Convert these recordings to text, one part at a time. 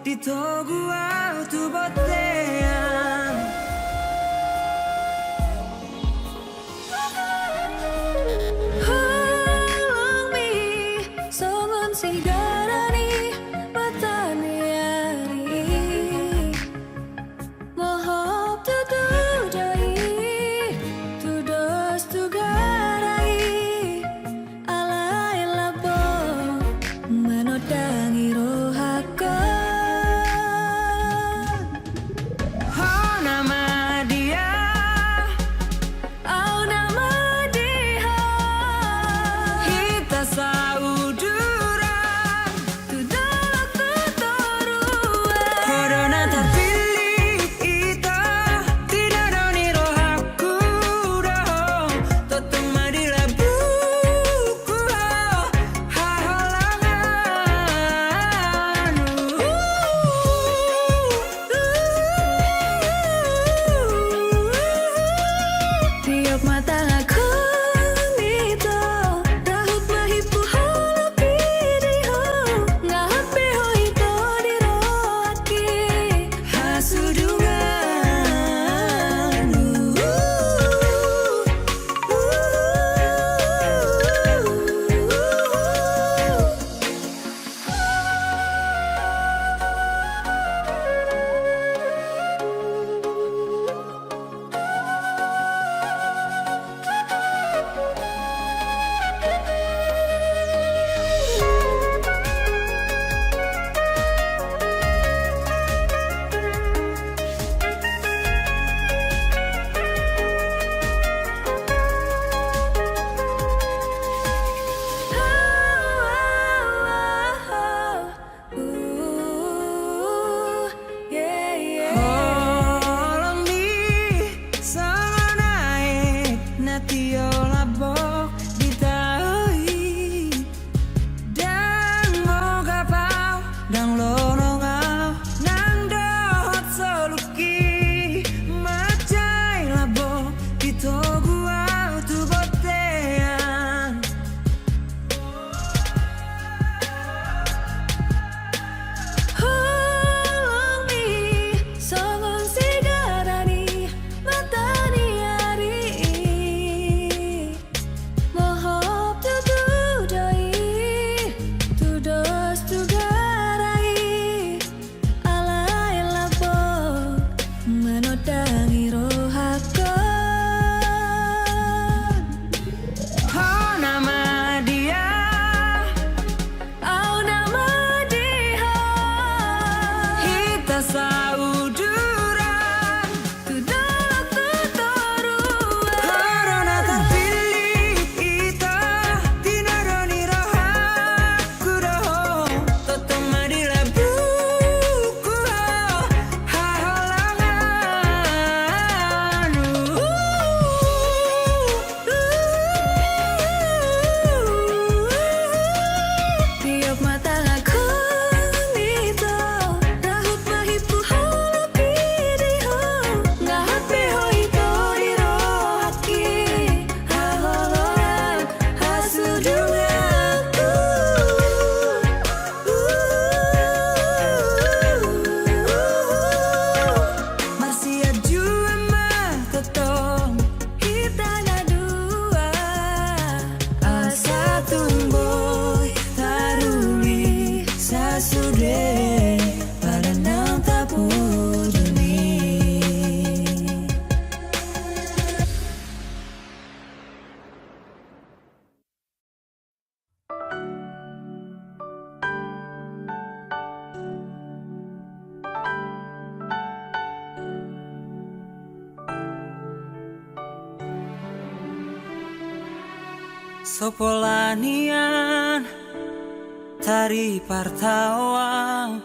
di togua tu botean. Halang mi songon sigarani matani ari mohop tu dai tu dos tu garai alai labo menodangi rohaka. Oh nama dia, Au nama dia kita sauduran. tu dalam keteruan. Corona terpilih ita tidak doni rohaku doh. Totung madila buku hahalangan. Tiap mata aku nito rahut mahipu holo piriho ngahape hoito di roaki Hasudungan. Yeah, yeah. Holong di sama naik natio labok ditahui dan moga pau dan lonongau nang dohot soluki macai labok ditogua tu botean. Halang mi songon sigarani matani ari mohop tu dai tu dos tu garai alai labo menodangi rohaka. Oh nama dia, Au nama dia kita sauduran. tu dalam keteruan. Corona terpilih ita tidak doni rohaku doh. Totung madila buku hahalangan. Tiap mata aku nito rahut mahipu holo piriho ngahape hoito di rohaki haholongan hasudunganku. Masih jua mah totong Kita dua asa tumboy taruli sasude pada nang tapuduni. Sopolanian tari partawang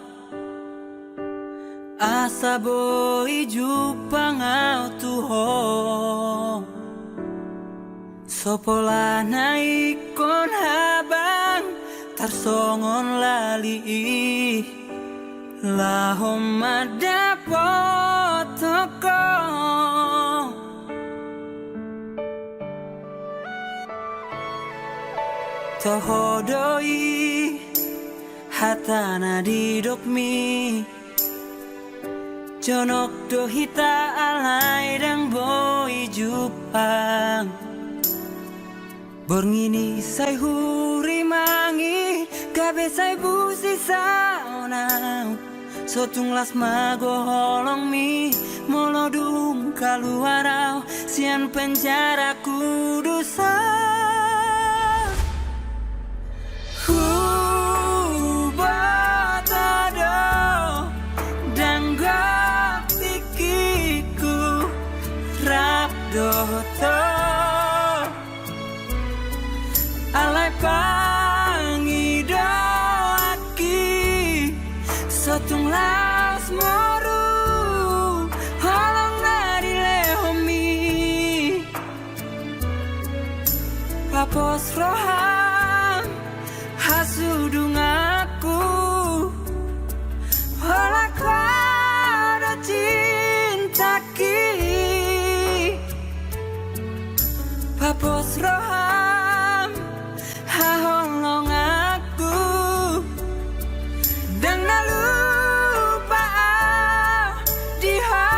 asa boy jupang au tuhong sopolana ikon habang tarsongon lali lahom madapot tokong tohodoi hatana didok mi Jonok do hita alai dang boy jupang Borngini say huri mangi Gabe say busi saunau Sotung las mago holong mi Molodung kaluarau Sian penjara kudusa Batado Danggok tikiku Rabdoto Alai pangidoaki Sotung laos moru Holong nari lehomi Papos roham Hasudung aku Olah kado cintaki Papos roham Haholong aku Dan lupa diho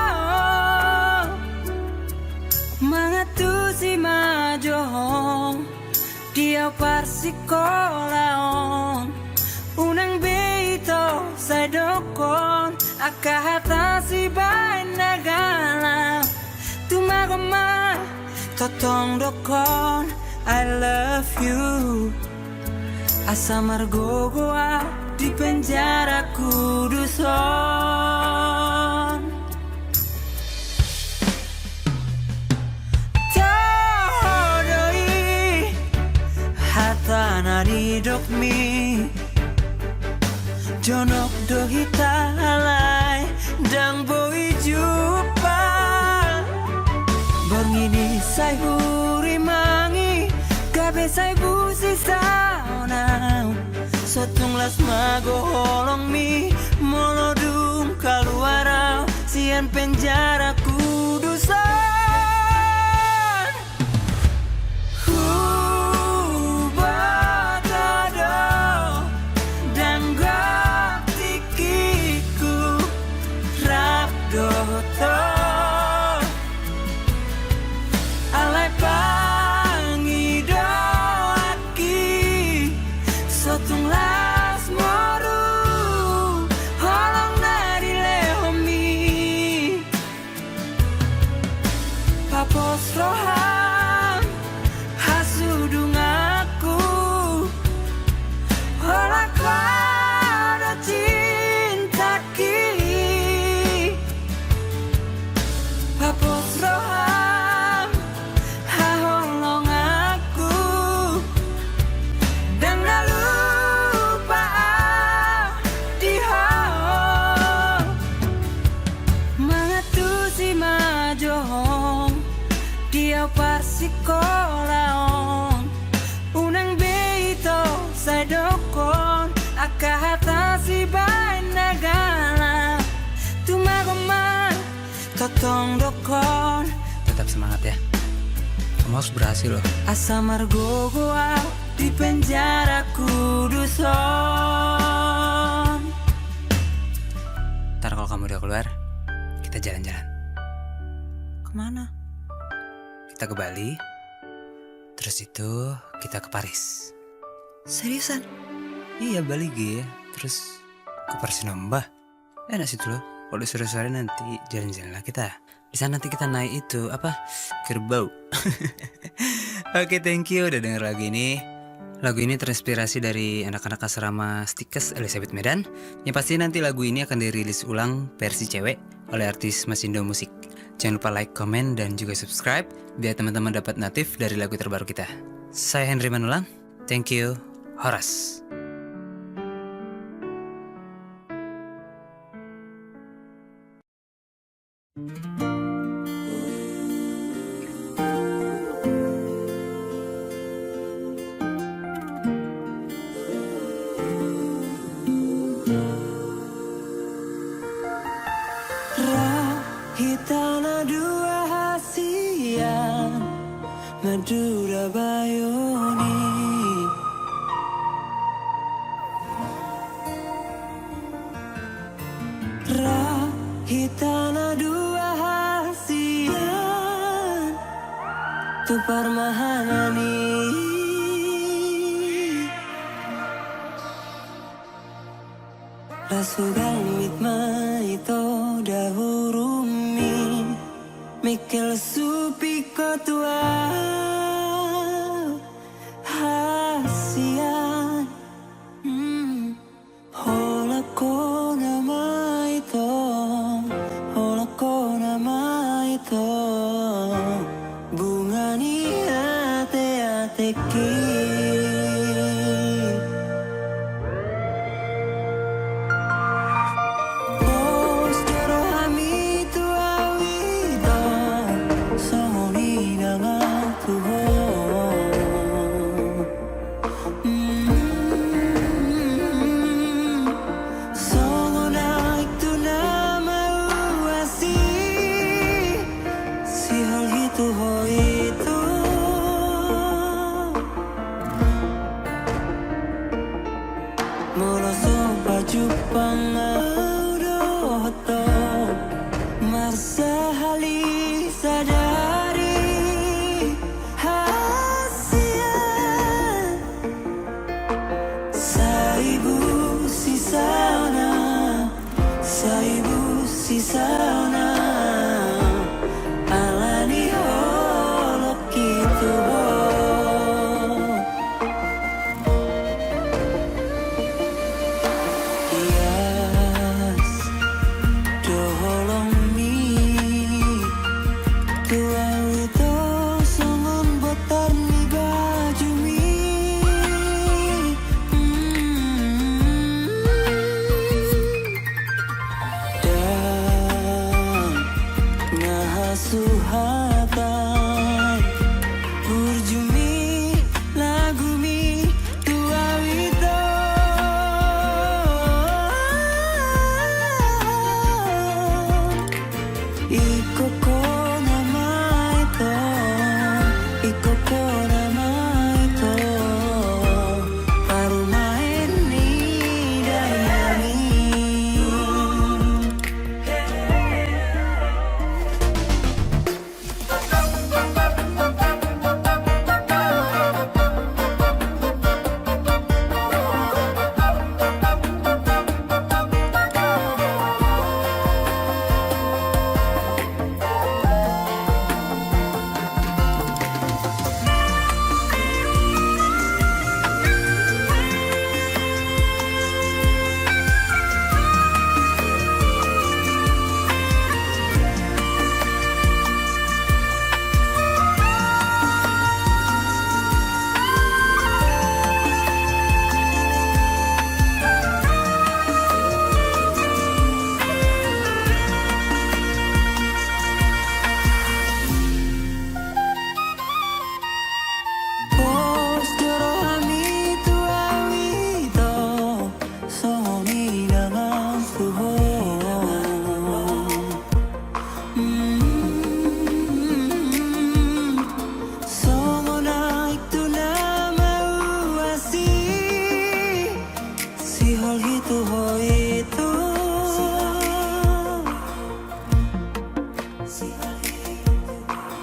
Mangatusi majohong Dia parsikolaon Unang beito sa dokon Akahata si bain nagala Tumagama Totong dokon I love you Asa margogoa Di penjara kuduson Todoi Hatana didok mi Jonok do hita alai Dang boy jupang Borngini say huri mangi Gabe say busi saunau Sotung las mago holong mi Molodung kaluarau Sian penjara kudusan Batado Danggok tikiku Rabdoto Alai pangidoaki Sotung las moru Holong nari lehomi Papos roham Hasudung aku Olah kado cintaki Papos roham Haholong aku Dan lupa diho Mangatusi majohong Dia parsikolaon Unang beito sa dokon Akahata si bain nagala Tumagama Totong dokon Tetap semangat ya. Kamu harus berhasil loh. Asa margogoa Di penjara kuduson Ntar kalau kamu udah keluar, kita jalan-jalan. Kemana? Kita ke Bali, terus itu kita ke Paris. Seriusan? Iya Bali G, terus ke Parsinambah. Enak situ loh. Kalau sore-sore nanti jalan-jalan lah kita. Di sana nanti kita naik itu apa? Kerbau. Oke, thank you udah denger lagu ini. Lagu ini terinspirasi dari anak-anak asrama Stikes Elizabeth Medan. Yang pasti nanti lagu ini akan dirilis ulang versi cewek oleh artis Masindo Musik. Jangan lupa like, komen, dan juga subscribe biar teman-teman dapat notif dari lagu terbaru kita. Saya Henry Manulang. Thank you. Horas. Hitana dua hasian Madura bayoni tanah dua hasian tu parmahanani Rasugal mitma ito dahurumi Mikel supiko tua hasian Hola ko nama ito Hola ko nama ito Bunga ni ate-ate ki Marsahali sadari hasian Saibu sisana Alani holok gitu Suhatan Burjumi lagumi tua wito Ikoko nama ito Ikoko nama ito Parumain ni dayami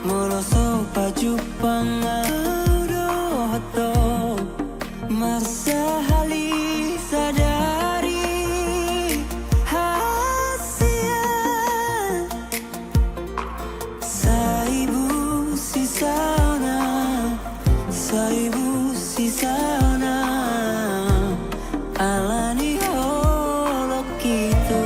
Moloso baju pangaudoto Marsahali sadari hasian Saibu sisana Alani holok gitu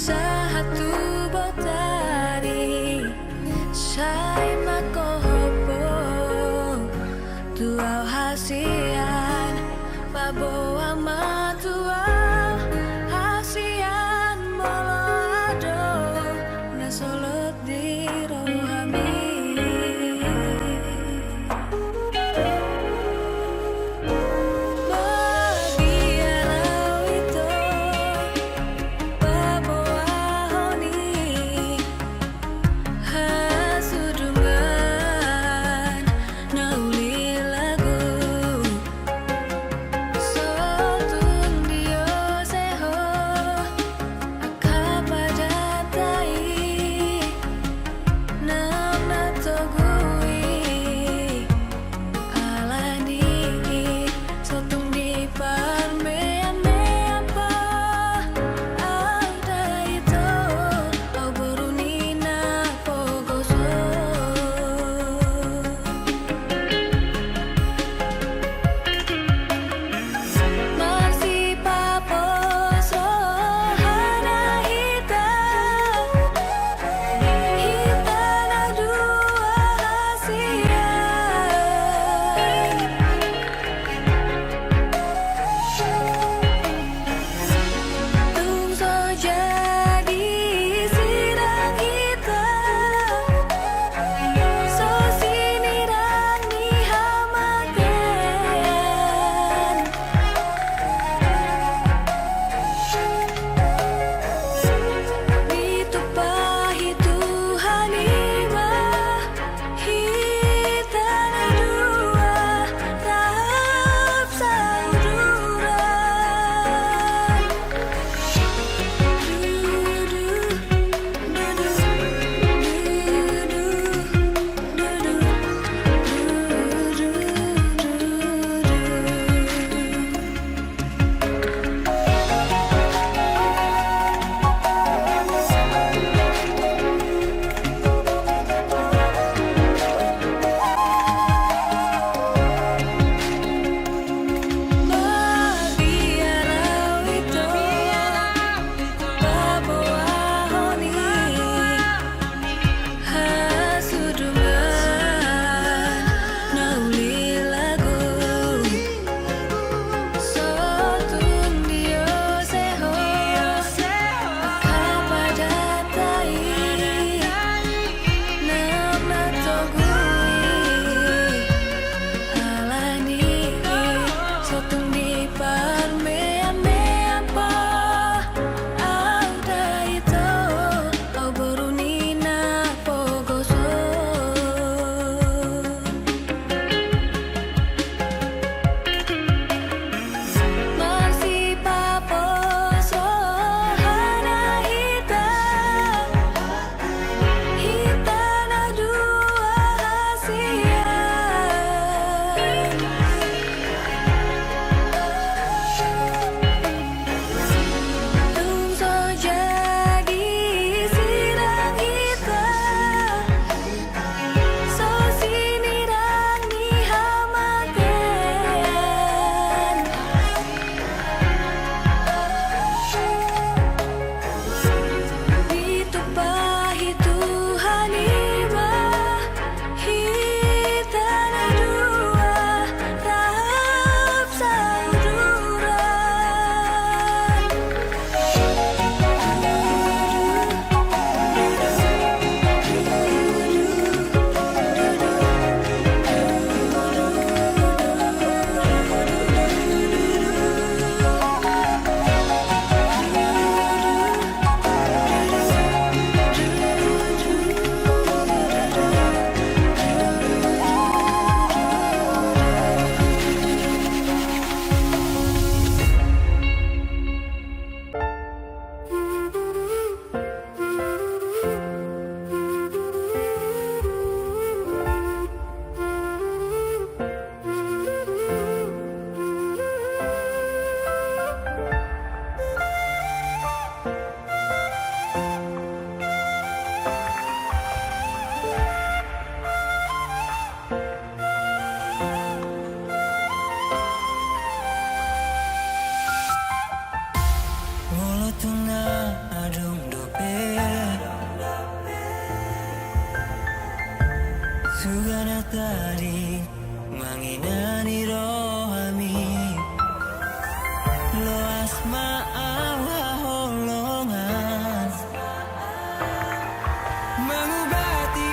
satu botari sai makohopo tuau hasian paboa matuau hasian molo ado nasolot di rohami bagialau itu paboa honi hasudungan nauli lagu sotun dio seho akapadatai nam natogui alani sotun di parmean meapa ada itu au borunina pogoso Marsi papos rohana hita na dua hasian tungso jadi sirang hita so sinirang ni hamaken ditupahi Tuhan imah hita na dua tahap sauduran bagialau itu paboa honi hasudungan nauli lagu sotun dio seho akapadatai nam natogui alani sotun di parmean meapa ada itu au borunina pogoso Marsi papos rohana hita na dua hasian tungso jadi sirang hita so sinirang ni hamaken ditupahi Tuhan imah hita na dua tahap sauduran Mulut tuna adung Sugana tadi manginani rohami lo asma Allah holongan mengobati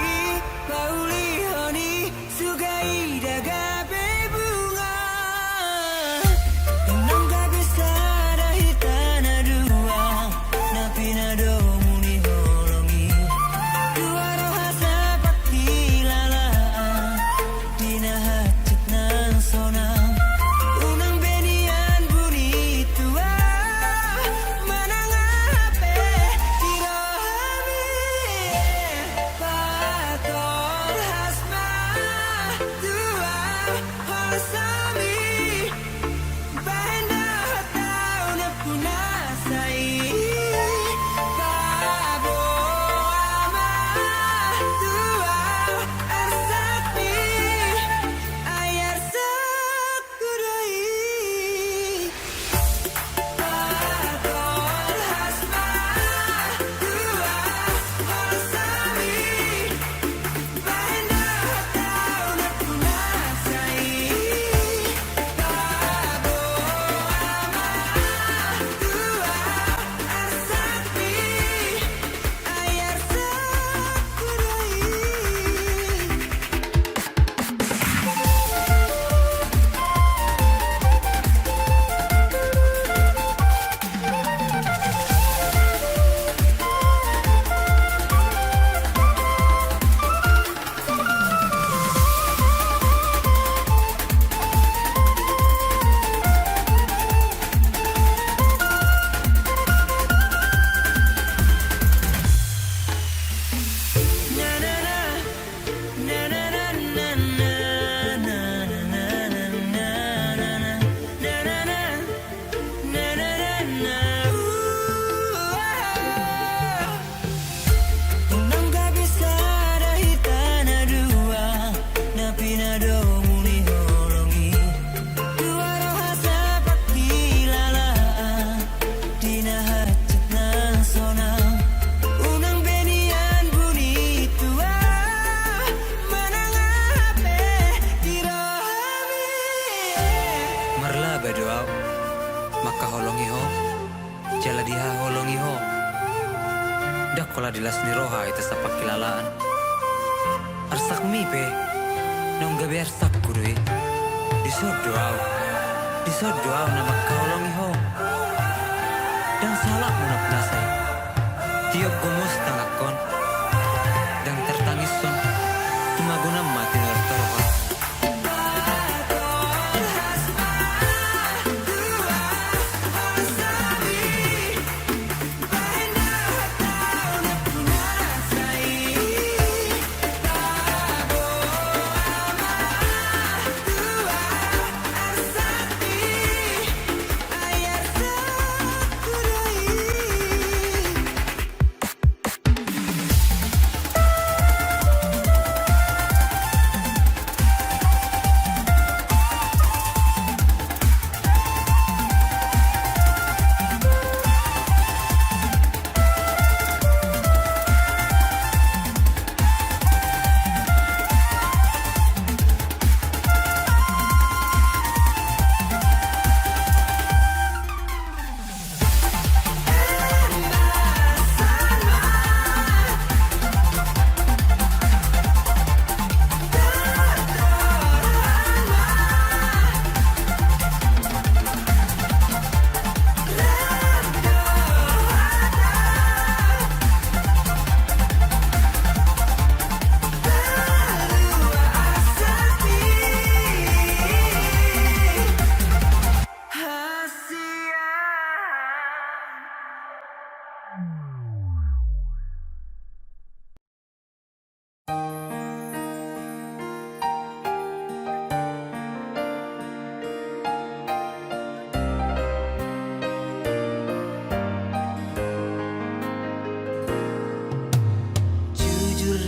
paulihoni sugai daga bebunga nang gak bisa dahi tanah dua napi nado muni holongi dua roha seperti lalaan dina hajat nang sonang unang benian buni tua manang ape di rohami patol hasma tua holsami Banda hatau na punasai Babo ama tua arsakmi ayar sakurai Patol hasma tua holsami Banda hatau na punasai Babo ama tua arsakmi ayar sakurai Unang gak bisa dahi tanah dua napi nado muni holongi dua roha seperti lalaan dina hajat nang sonang unang benian buni tua manang ape di rohami marla badoau maka holongi ho jala diha holongi ho dak kola dilas ni roha ita sapak kilalaan arsak mi pe nong gabe arsak kurui disodoau na maka holongi ho dan salah munap nasai tiok gumus tangakon dan tertangison tumaguna mati nortorho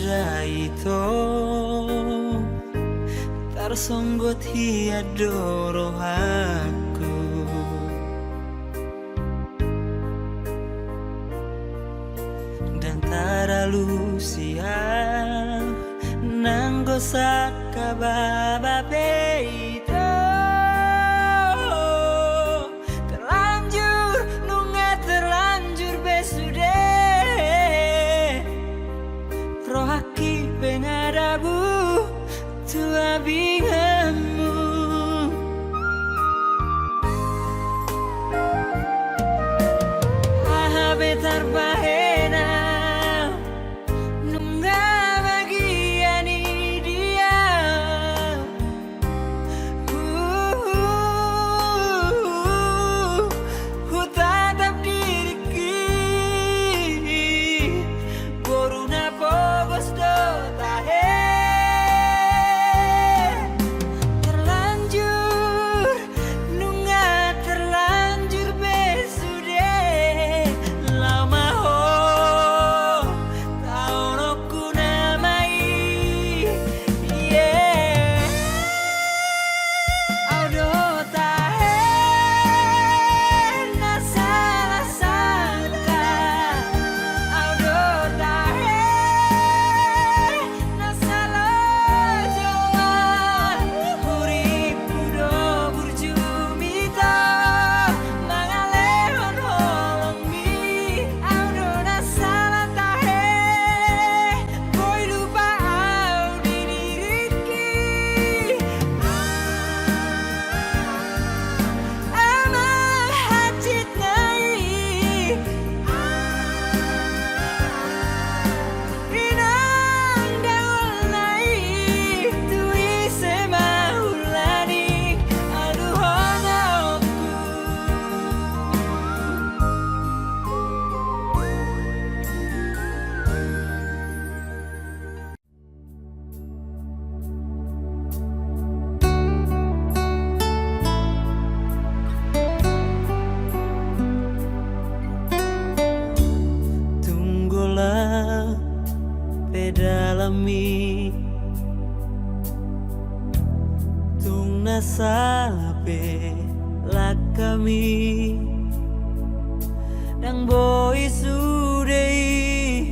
Raito tarsonggot hiadoro aku dan taralu siang nanggo sakababa peito terlanjur nunga terlanjur besude rohaki pengadabu tua bingamu aha betar bahena nunga bagiani dia tatap diriki boruna pogos do tahe terlanjur nunga terlanjur besude lama ho taonoku namai yeah audo tahe na salah sangka audo tahe na salah jowa uripku do burjumita mangalehon holong mi audo na salah tahe boy lupa au diriki amang hajit nai inang daul nai tui semahulani aduh honaku tunggulah pedalami tung nasalape lakami dang boy sudei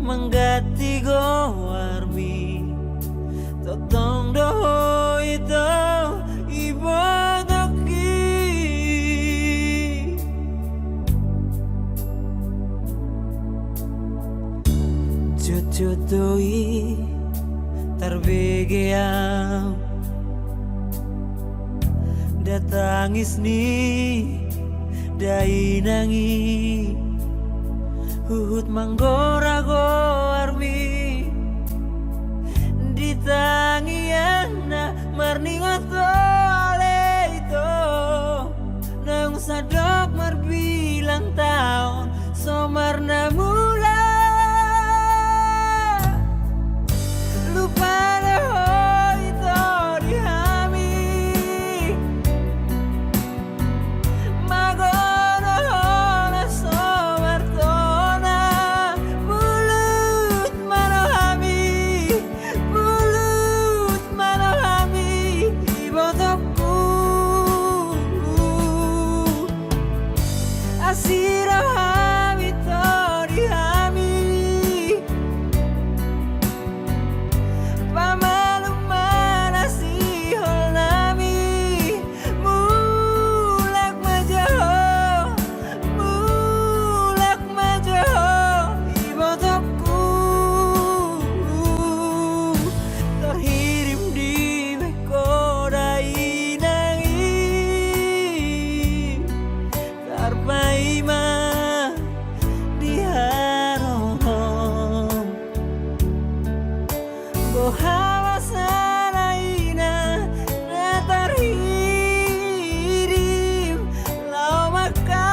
menggati gowarmi totong doho itu ibodoki jojodoi tarbegeam datangis ni dai nangi huhut manggora goarmi ditangiana marningot ole itu nang sadok marbilang tahun somarna mula lupa leho itu dihami magono hola somartona mulut manohami ibotokku asira hami to dihami pamalu mana sihol nami mulak majoho ibotokku terhirim di bekodai nangi tarpaima diharom bohawa sanaina natarhirim lau maka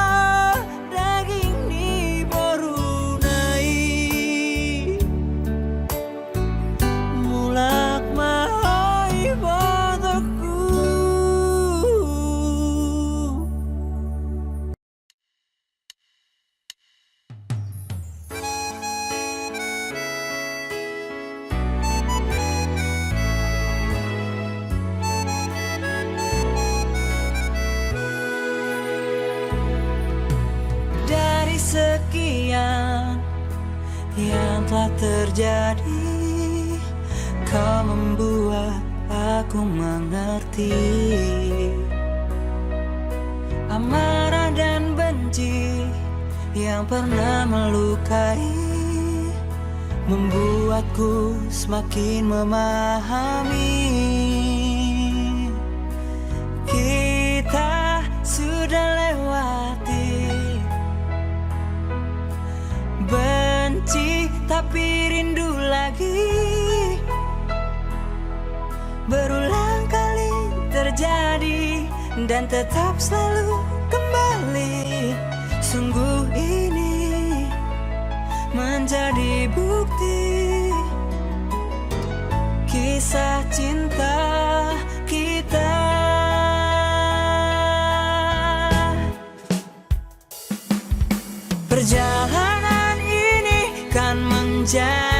daging ni borunai mulak mahoi bodoku dari sekian yang telah terjadi kau membuat aku mengerti. Amarah dan benci yang pernah melukai membuatku semakin memahami. Kita sudah lewati benci tapi rindu lagi. Berulang kali terjadi dan tetap selalu kembali. Sungguh ini menjadi bukti kisah cinta kita. Perjalanan ini kan menjadi